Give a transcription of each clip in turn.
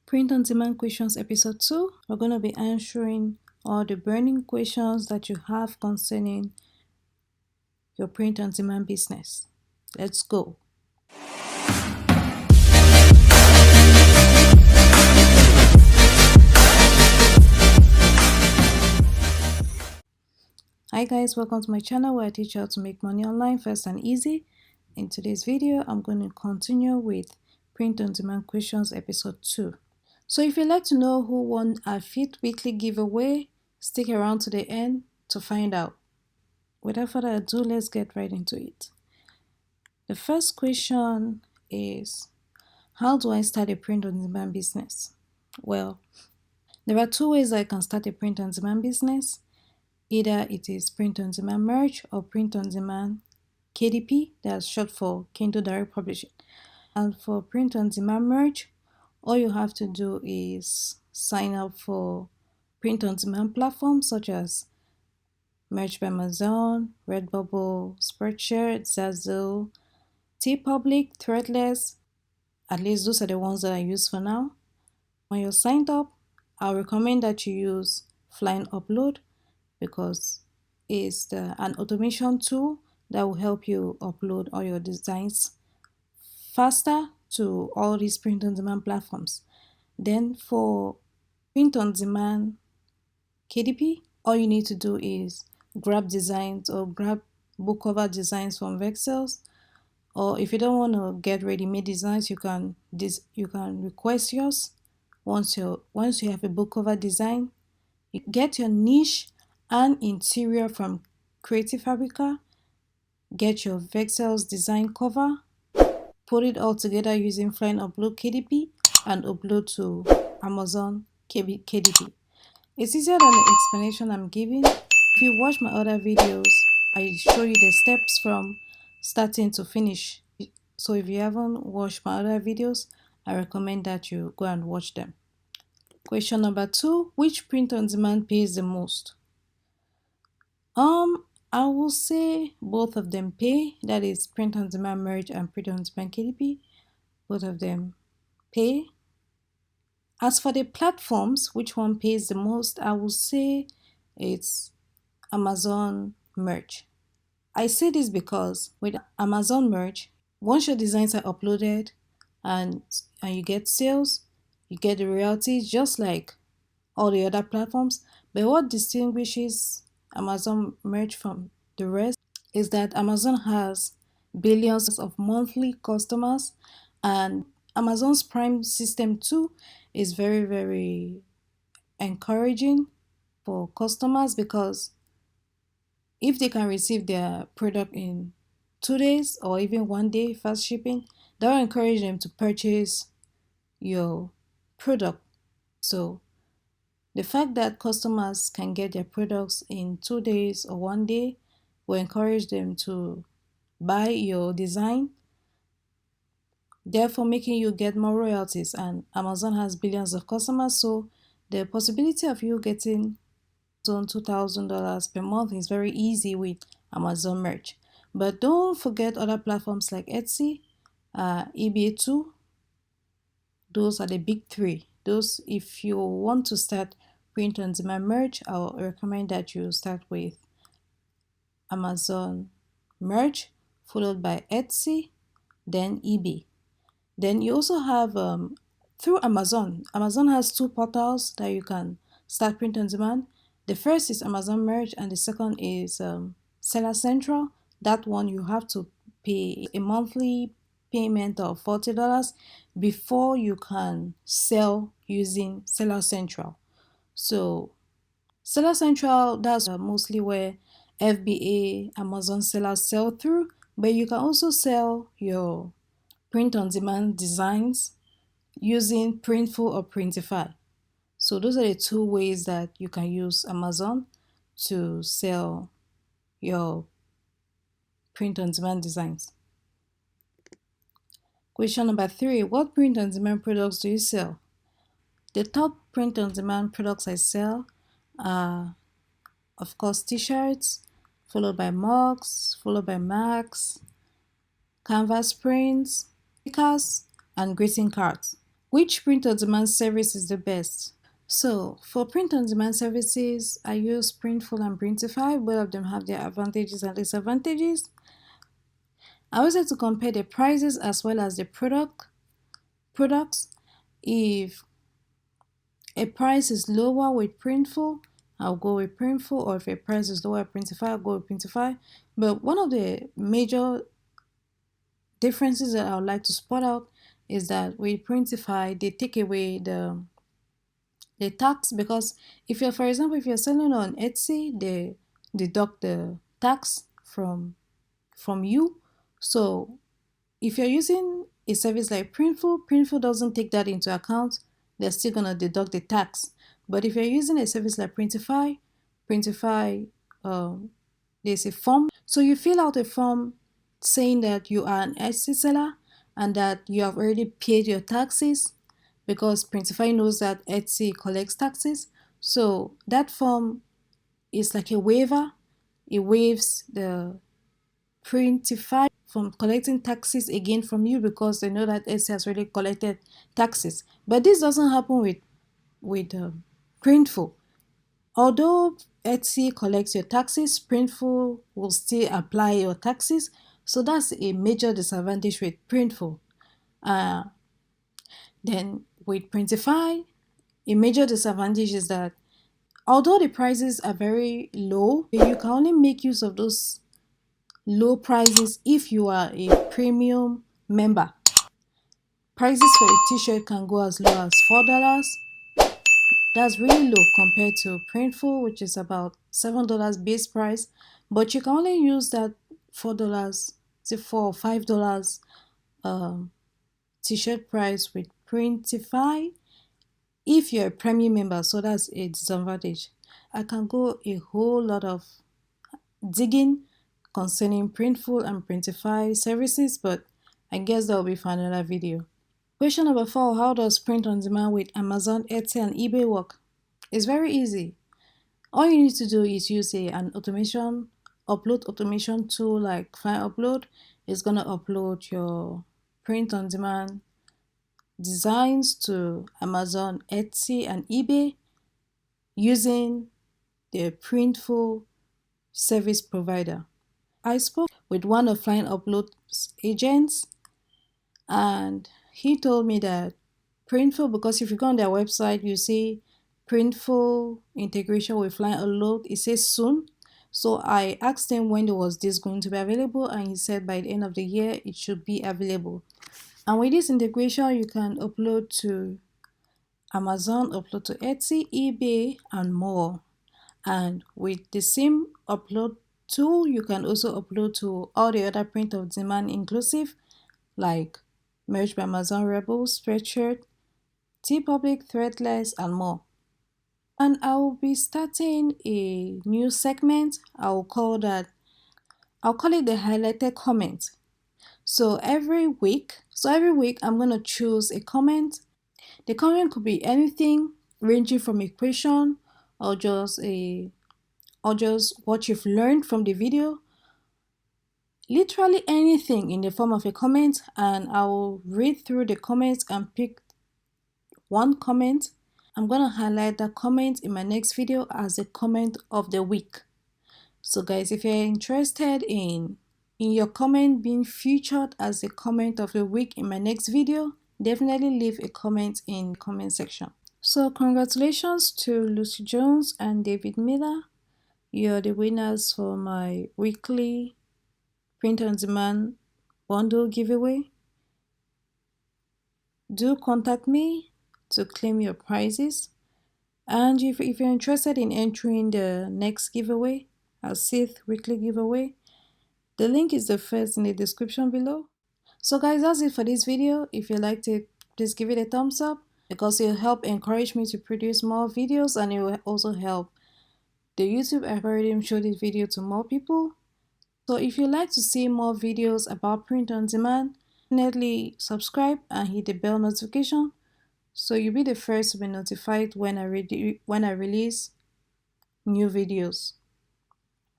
Print on Demand Questions Episode 2. We're going to be answering all the burning questions that you have concerning your print on demand business. Let's go. Hi guys, welcome to my channel where I teach you how to make money online fast and easy. In today's video, I'm going to continue with Print on Demand Questions Episode 2. So if you'd like to know who won our 5th weekly giveaway, stick around to the end to find out. Without further ado, let's get right into it. The first question is, how do I start a print on demand business? Well, there are two ways I can start a print on demand business. Either it is print on demand merch or print on demand KDP, that's short for Kindle Direct Publishing. And for print on demand merch, all you have to do is sign up for print on demand platforms such as Merch by Amazon, Redbubble, Spreadshirt, Zazzle, TeePublic, Threadless. At least those are the ones that I use for now. When you're signed up, I'll recommend that you use Flying Upload because it's an automation tool that will help you upload all your designs faster to all these print on demand platforms. Then for print on demand KDP, all you need to do is grab designs or grab book cover designs from Vexels, or if you don't want to get ready-made designs, you can request yours. Once you have a book cover design, you get your niche and interior from Creative Fabrica, get your Vexels design cover, put it all together using Flying Upload KDP and upload to Amazon KDP. It's easier than the explanation I'm giving. If you watch my other videos, I show you the steps from starting to finish. So if you haven't watched my other videos, I recommend that you go and watch them. Question number 2, which print on demand pays the most? I will say both of them pay. That is print on demand merch and print on demand KDP. Both of them pay. As for the platforms, which one pays the most? I will say it's Amazon merch. I say this because with Amazon merch, once your designs are uploaded and you get sales, you get the royalties just like all the other platforms. But what distinguishes Amazon merch from the rest is that Amazon has billions of monthly customers, and Amazon's Prime system too is very, very encouraging for customers because if they can receive their product in 2 days or even 1 day fast shipping, that will encourage them to purchase your product. So the fact that customers can get their products in 2 days or 1 day will encourage them to buy your design, therefore making you get more royalties. And Amazon has billions of customers, so the possibility of you getting $2,000 per month is very easy with Amazon merch. But don't forget other platforms like Etsy, eBay too. Those are the big three. Those, if you want to start print on demand merch, I'll recommend that you start with Amazon merch, followed by Etsy, then eBay. Then you also have through Amazon. Amazon has two portals that you can start print on demand. The first is Amazon merch, and the second is Seller Central. That one you have to pay a monthly payment of $40 before you can sell using Seller Central. So Seller Central, that's mostly where FBA, Amazon sellers sell through, but you can also sell your print on demand designs using Printful or Printify. So those are the two ways that you can use Amazon to sell your print on demand designs. Question number 3, what print on demand products do you sell? The top print on demand products I sell are, of course, t-shirts, followed by mugs, followed by mags, canvas prints, stickers, and greeting cards. Which print-on-demand service is the best? So for print-on-demand services, I use Printful and Printify. Both of them have their advantages and disadvantages. I always like to compare the prices as well as the products. If a price is lower with Printful, I'll go with Printful, or if a price is lower with Printify, I'll go with Printify. But one of the major differences that I would like to spot out is that with Printify, they take away the tax, because if you're, for example, if you're selling on Etsy, they deduct the tax from you. So if you're using a service like Printful doesn't take that into account. They're still gonna deduct the tax. But if you're using a service like Printify, there's a form. So you fill out a form saying that you are an Etsy seller and that you have already paid your taxes, because Printify knows that Etsy collects taxes. So that form is like a waiver. It waives the Printify from collecting taxes again from you, because they know that Etsy has already collected taxes. But this doesn't happen with Printful. Although Etsy collects your taxes, Printful will still apply your taxes. So that's a major disadvantage with Printful. Then with Printify, a major disadvantage is that although the prices are very low, you can only make use of those low prices if you are a premium member. Prices for a t-shirt can go as low as $4. That's really low compared to Printful, which is about $7 base price. But you can only use that $4 to $4 or $5 t-shirt price with Printify if you're a premium member. So that's a disadvantage. I can go a whole lot of digging concerning Printful and Printify services, but I guess that will be for another video. Question number 4. How does print on demand with Amazon, Etsy, and eBay work? It's very easy. All you need to do is use an upload automation tool like FineUpload. It's gonna upload your print on demand designs to Amazon, Etsy, and eBay using the Printful service provider. I spoke with one of FineUpload's agents, and he told me that Printful, because if you go on their website, you see Printful integration with FineUpload, it says soon. So I asked him when was this going to be available, and he said by the end of the year it should be available. And with this integration, you can upload to Amazon, upload to Etsy, eBay, and more. And with the same upload tool, you can also upload to all the other print on demand inclusive, like Merch by Amazon Rebel, Spreadshirt, TeePublic, Threadless, and more. And I will be starting a new segment. I'll call it the highlighted comment. So every week I'm gonna choose a comment. The comment could be anything ranging from a question or just what you've learned from the video. Literally anything in the form of a comment, and I will read through the comments and pick one comment. I'm gonna highlight that comment in my next video as a comment of the week. So guys, if you're interested in your comment being featured as a comment of the week in my next video, definitely leave a comment in the comment section. So congratulations to Lucy Jones and David Miller. You're the winners for my weekly print on demand bundle giveaway. Do contact me to claim your prizes. And if you're interested in entering the next giveaway, our 6th weekly giveaway, the link is the first in the description below. So guys, that's it for this video. If you liked it, please give it a thumbs up, because it will help encourage me to produce more videos, and it will also help the YouTube algorithm show this video to more people. So if you'd like to see more videos about print on demand, definitely subscribe and hit the bell notification so you'll be the first to be notified when I release new videos.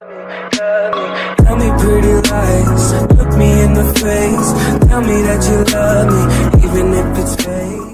Tell me pretty lies, look me in the face, tell me that you love me, even if it's fake.